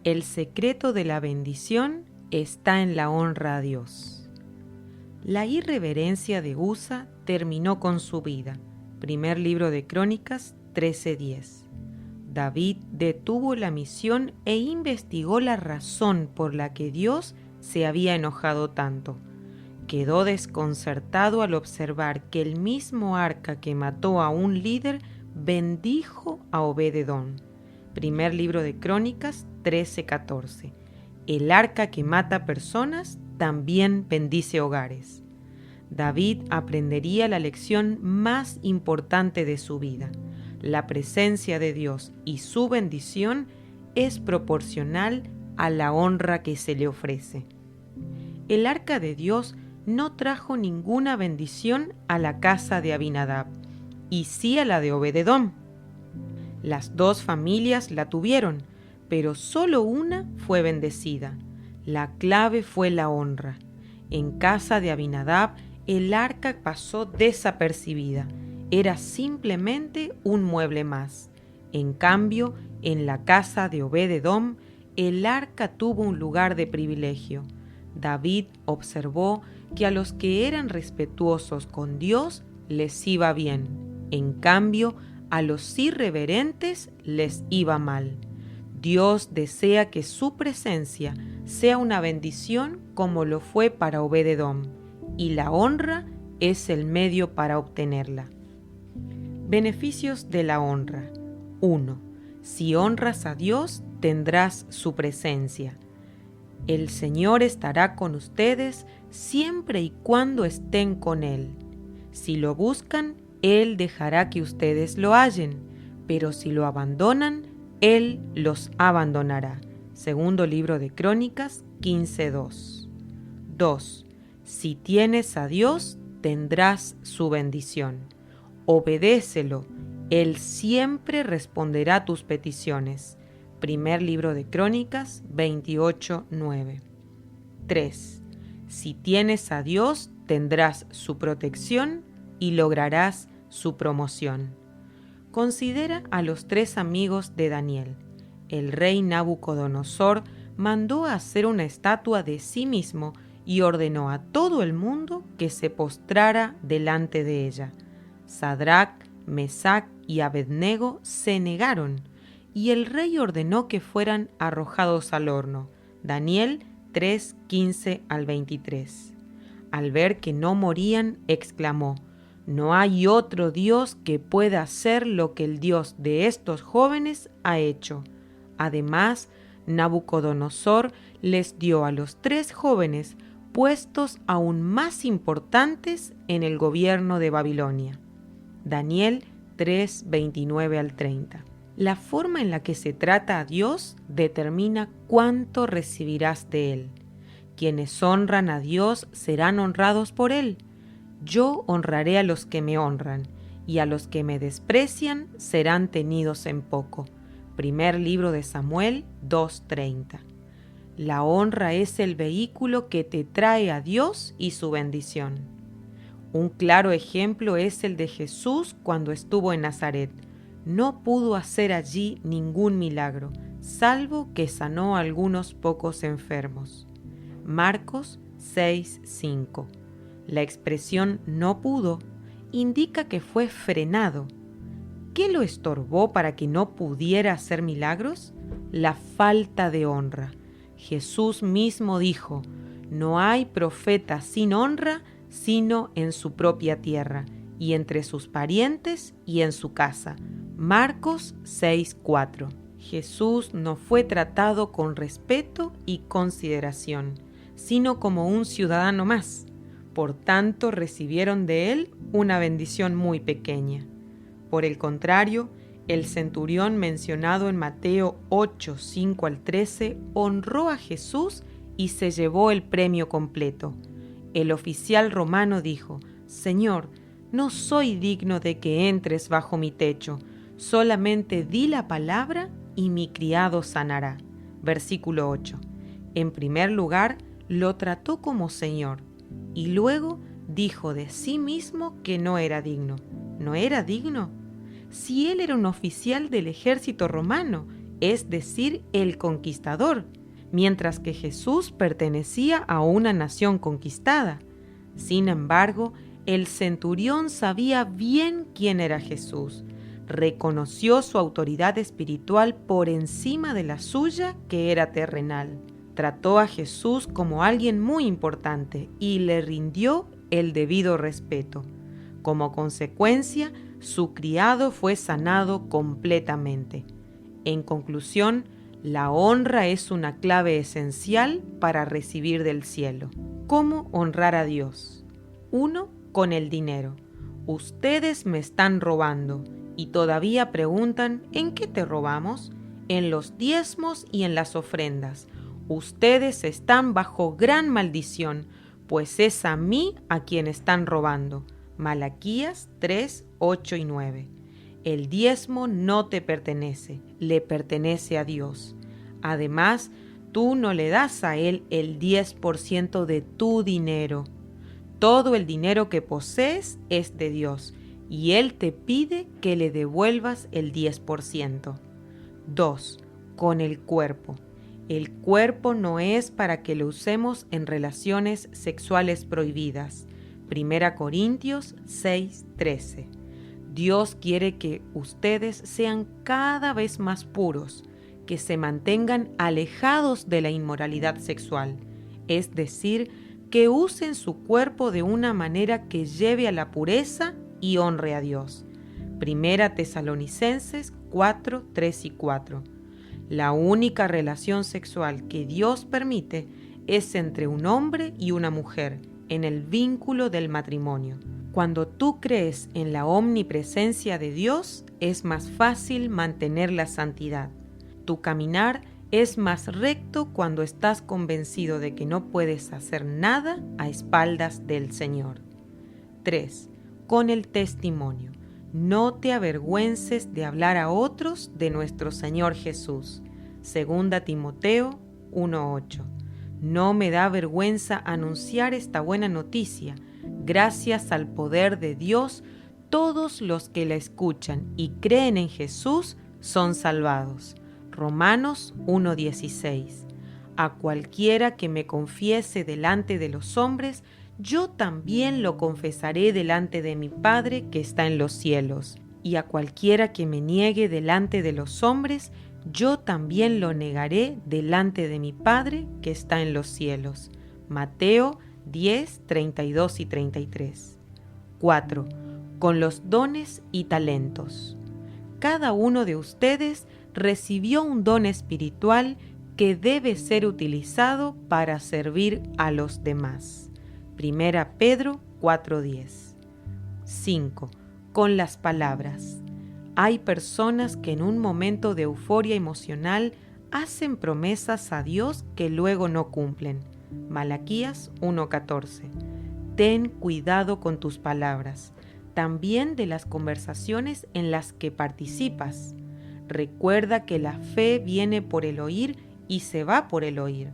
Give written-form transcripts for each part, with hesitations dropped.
El secreto de la bendición está en la honra a Dios. La irreverencia de Usa terminó con su vida. Primer libro de Crónicas 13:10. David detuvo la misión e investigó la razón por la que Dios se había enojado tanto. Quedó desconcertado al observar que el mismo arca que mató a un líder bendijo a Obed-edom. Primer libro de Crónicas 13:14. El arca que mata personas también bendice hogares. David aprendería la lección más importante de su vida. La presencia de Dios y su bendición es proporcional a la honra que se le ofrece. El arca de Dios no trajo ninguna bendición a la casa de Abinadab, y sí a la de Obed-edom. Las dos familias la tuvieron, pero solo una fue bendecida. La clave fue la honra. En casa de Abinadab, el arca pasó desapercibida. Era simplemente un mueble más. En cambio, en la casa de Obed-edom, el arca tuvo un lugar de privilegio. David observó que a los que eran respetuosos con Dios les iba bien. En cambio, a los irreverentes les iba mal. Dios desea que su presencia sea una bendición como lo fue para Obed-edom, y la honra es el medio para obtenerla. Beneficios de la honra. 1. Si honras a Dios, tendrás su presencia. El Señor estará con ustedes siempre y cuando estén con Él. Si lo buscan, Él dejará que ustedes lo hallen, pero si lo abandonan, Él los abandonará. Segundo libro de Crónicas 15:2. 2. Si tienes a Dios, tendrás su bendición. Obedécelo, Él siempre responderá tus peticiones. Primer libro de Crónicas 28:9. 3. Si tienes a Dios, tendrás su protección y lograrás su promoción. Considera a los 3 amigos de Daniel. El rey Nabucodonosor mandó a hacer una estatua de sí mismo y ordenó a todo el mundo que se postrara delante de ella. Sadrac, Mesac y Abednego se negaron, y el rey ordenó que fueran arrojados al horno. Daniel 3:15-23. Al ver que no morían, exclamó: «No hay otro Dios que pueda hacer lo que el Dios de estos jóvenes ha hecho». Además, Nabucodonosor les dio a los 3 jóvenes puestos aún más importantes en el gobierno de Babilonia. Daniel 3:29-30. La forma en la que se trata a Dios determina cuánto recibirás de Él. Quienes honran a Dios serán honrados por Él. Yo honraré a los que me honran, y a los que me desprecian serán tenidos en poco. Primer libro de Samuel 2:30. La honra es el vehículo que te trae a Dios y su bendición. Un claro ejemplo es el de Jesús cuando estuvo en Nazaret. No pudo hacer allí ningún milagro, salvo que sanó a algunos pocos enfermos. Marcos 6:5. La expresión «no pudo» indica que fue frenado. ¿Qué lo estorbó para que no pudiera hacer milagros? La falta de honra. Jesús mismo dijo: «No hay profeta sin honra sino en su propia tierra, y entre sus parientes y en su casa». Marcos 6:4. Jesús no fue tratado con respeto y consideración, sino como un ciudadano más. Por tanto, recibieron de él una bendición muy pequeña. Por el contrario, el centurión mencionado en Mateo 8:5-13 honró a Jesús y se llevó el premio completo. El oficial romano dijo: «Señor, no soy digno de que entres bajo mi techo. Solamente di la palabra y mi criado sanará». Versículo 8. En primer lugar, lo trató como Señor, y luego dijo de sí mismo que no era digno. ¿No era digno? Si él era un oficial del ejército romano, es decir, el conquistador, mientras que Jesús pertenecía a una nación conquistada. Sin embargo, el centurión sabía bien quién era Jesús. Reconoció su autoridad espiritual por encima de la suya, que era terrenal. Trató a Jesús como alguien muy importante y le rindió el debido respeto. Como consecuencia, su criado fue sanado completamente. En conclusión, la honra es una clave esencial para recibir del cielo. ¿Cómo honrar a Dios? 1. Con el dinero. Ustedes me están robando y todavía preguntan ¿en qué te robamos? En los diezmos y en las ofrendas. Ustedes están bajo gran maldición, pues es a mí a quien están robando. Malaquías 3, 8 y 9. El diezmo no te pertenece, le pertenece a Dios. Además, tú no le das a Él el 10% de tu dinero. Todo el dinero que posees es de Dios y Él te pide que le devuelvas el 10%. 2. Con el cuerpo. El cuerpo no es para que lo usemos en relaciones sexuales prohibidas. 1 Corintios 6:13. Dios quiere que ustedes sean cada vez más puros, que se mantengan alejados de la inmoralidad sexual, es decir, que usen su cuerpo de una manera que lleve a la pureza y honre a Dios. 1 Tesalonicenses 4, 3 y 4. La única relación sexual que Dios permite es entre un hombre y una mujer, en el vínculo del matrimonio. Cuando tú crees en la omnipresencia de Dios, es más fácil mantener la santidad. Tu caminar es más recto cuando estás convencido de que no puedes hacer nada a espaldas del Señor. 3. Con el testimonio. No te avergüences de hablar a otros de nuestro Señor Jesús. 2 Timoteo 1:8. No me da vergüenza anunciar esta buena noticia. Gracias al poder de Dios, todos los que la escuchan y creen en Jesús son salvados. Romanos 1:16. A cualquiera que me confiese delante de los hombres, yo también lo confesaré delante de mi Padre que está en los cielos. Y a cualquiera que me niegue delante de los hombres, yo también lo negaré delante de mi Padre que está en los cielos. Mateo 10, 32 y 33. 4. Con los dones y talentos. Cada uno de ustedes recibió un don espiritual que debe ser utilizado para servir a los demás. 1 Pedro 4:10. 5. Con las palabras. Hay personas que en un momento de euforia emocional hacen promesas a Dios que luego no cumplen. Malaquías 1:14. Ten cuidado con tus palabras, también de las conversaciones en las que participas. Recuerda que la fe viene por el oír y se va por el oír.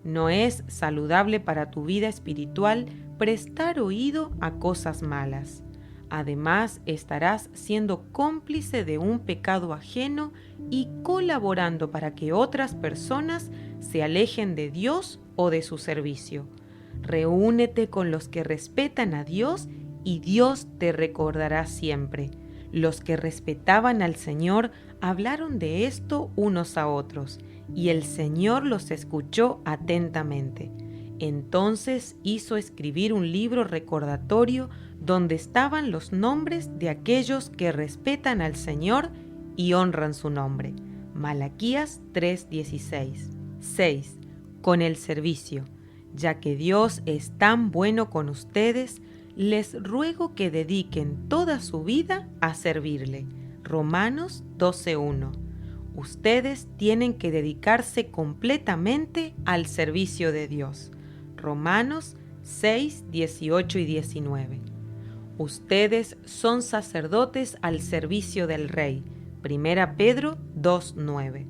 No es saludable para tu vida espiritual prestar oído a cosas malas. Además, estarás siendo cómplice de un pecado ajeno y colaborando para que otras personas se alejen de Dios o de su servicio. Reúnete con los que respetan a Dios y Dios te recordará siempre. Los que respetaban al Señor hablaron de esto unos a otros, y el Señor los escuchó atentamente. Entonces hizo escribir un libro recordatorio donde estaban los nombres de aquellos que respetan al Señor y honran su nombre. Malaquías 3:16. 6. Con el servicio. Ya que Dios es tan bueno con ustedes, les ruego que dediquen toda su vida a servirle. Romanos 12:1. Ustedes tienen que dedicarse completamente al servicio de Dios. Romanos 6:18 y 19. Ustedes son sacerdotes al servicio del Rey. 1 Pedro 2:9.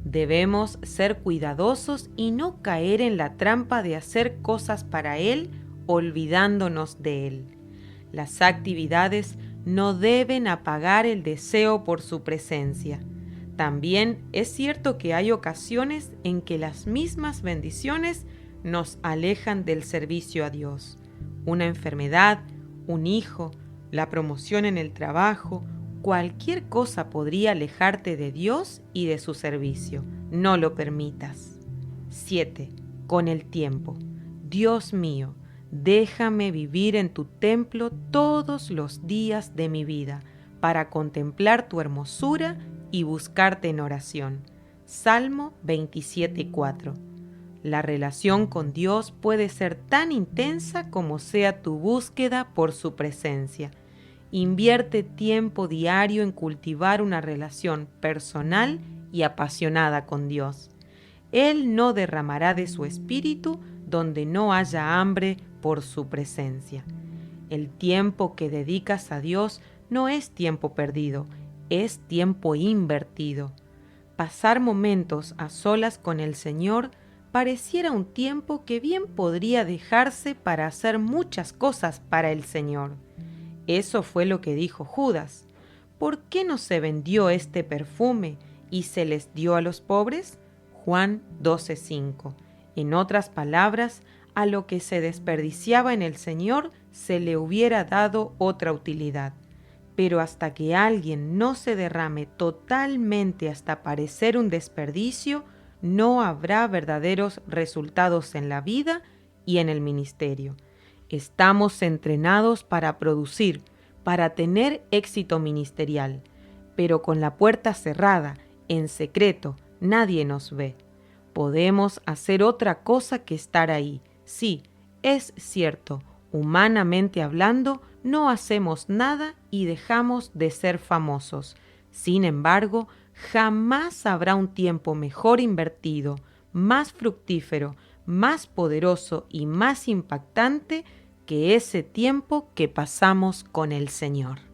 Debemos ser cuidadosos y no caer en la trampa de hacer cosas para Él, olvidándonos de Él. Las actividades no deben apagar el deseo por su presencia. También es cierto que hay ocasiones en que las mismas bendiciones nos alejan del servicio a Dios. Una enfermedad, un hijo, la promoción en el trabajo, cualquier cosa podría alejarte de Dios y de su servicio. No lo permitas. 7. Con el tiempo. Dios mío, déjame vivir en tu templo todos los días de mi vida para contemplar tu hermosura y buscarte en oración. Salmo 27:4. La relación con Dios puede ser tan intensa como sea tu búsqueda por su presencia. Invierte tiempo diario en cultivar una relación personal y apasionada con Dios. Él no derramará de su espíritu donde no haya hambre por su presencia. El tiempo que dedicas a Dios no es tiempo perdido, es tiempo invertido. Pasar momentos a solas con el Señor pareciera un tiempo que bien podría dejarse para hacer muchas cosas para el Señor. Eso fue lo que dijo Judas. ¿Por qué no se vendió este perfume y se les dio a los pobres? Juan 12:5. En otras palabras, a lo que se desperdiciaba en el Señor se le hubiera dado otra utilidad. Pero hasta que alguien no se derrame totalmente hasta parecer un desperdicio, no habrá verdaderos resultados en la vida y en el ministerio. Estamos entrenados para producir, para tener éxito ministerial, pero con la puerta cerrada, en secreto, nadie nos ve. Podemos hacer otra cosa que estar ahí. Sí, es cierto, humanamente hablando, no hacemos nada y dejamos de ser famosos. Sin embargo, jamás habrá un tiempo mejor invertido, más fructífero, más poderoso y más impactante que ese tiempo que pasamos con el Señor.